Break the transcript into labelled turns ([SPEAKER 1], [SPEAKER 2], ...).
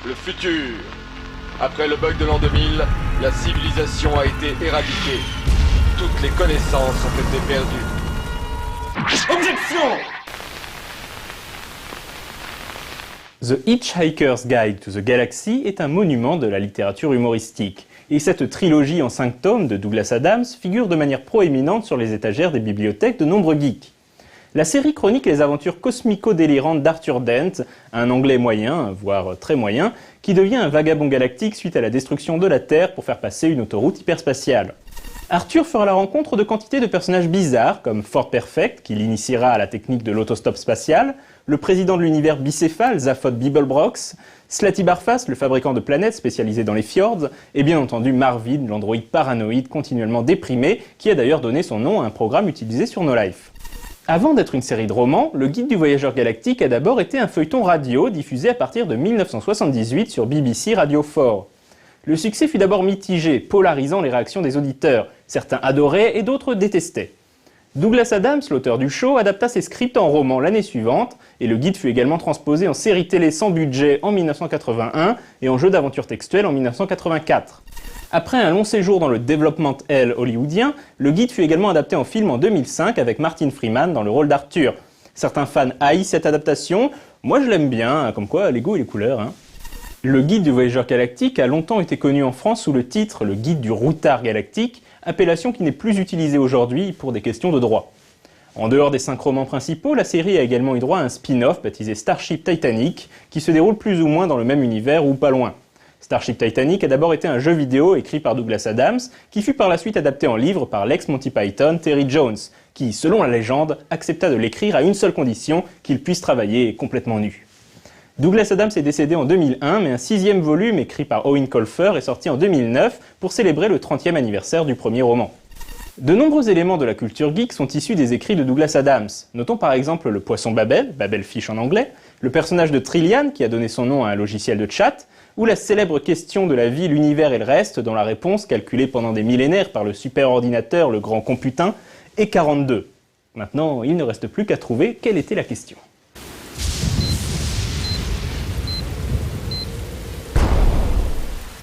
[SPEAKER 1] le futur. Après le bug de l'an 2000, la civilisation a été éradiquée. Toutes les connaissances ont été perdues. Objection!
[SPEAKER 2] The Hitchhiker's Guide to the Galaxy est un monument de la littérature humoristique. Et cette trilogie en 5 tomes de Douglas Adams figure de manière proéminente sur les étagères des bibliothèques de nombreux geeks. La série chronique les aventures cosmico-délirantes d'Arthur Dent, un Anglais moyen, voire très moyen, qui devient un vagabond galactique suite à la destruction de la Terre pour faire passer une autoroute hyperspatiale. Arthur fera la rencontre de quantité de personnages bizarres, comme Ford Perfect, qui l'initiera à la technique de l'autostop spatial, le président de l'univers bicéphale, Zaphod Beeblebrox, Slatty Barfast, le fabricant de planètes spécialisé dans les fjords, et bien entendu Marvin, l'androïde paranoïde continuellement déprimé, qui a d'ailleurs donné son nom à un programme utilisé sur No Life. Avant d'être une série de romans, le Guide du Voyageur Galactique a d'abord été un feuilleton radio diffusé à partir de 1978 sur BBC Radio 4. Le succès fut d'abord mitigé, polarisant les réactions des auditeurs. Certains adoraient et d'autres détestaient. Douglas Adams, l'auteur du show, adapta ses scripts en roman l'année suivante, et le guide fut également transposé en série télé sans budget en 1981 et en jeu d'aventure textuelle en 1984. Après un long séjour dans le Development Hell hollywoodien, le guide fut également adapté en film en 2005 avec Martin Freeman dans le rôle d'Arthur. Certains fans haïssent cette adaptation, moi je l'aime bien, comme quoi les goûts et les couleurs. Le Guide du Voyageur Galactique a longtemps été connu en France sous le titre Le Guide du Routard Galactique, appellation qui n'est plus utilisée aujourd'hui pour des questions de droit. En dehors des 5 romans principaux, la série a également eu droit à un spin-off baptisé Starship Titanic, qui se déroule plus ou moins dans le même univers ou pas loin. Starship Titanic a d'abord été un jeu vidéo écrit par Douglas Adams, qui fut par la suite adapté en livre par l'ex-Monty Python Terry Jones, qui, selon la légende, accepta de l'écrire à une seule condition, qu'il puisse travailler complètement nu. Douglas Adams est décédé en 2001, mais un 6e volume écrit par Owen Colfer est sorti en 2009 pour célébrer le 30e anniversaire du premier roman. De nombreux éléments de la culture geek sont issus des écrits de Douglas Adams. Notons par exemple le poisson Babel, Babelfish en anglais, le personnage de Trillian qui a donné son nom à un logiciel de chat, ou la célèbre question de la vie, l'univers et le reste, dont la réponse, calculée pendant des millénaires par le superordinateur, le grand computin, est 42. Maintenant, il ne reste plus qu'à trouver quelle était la question.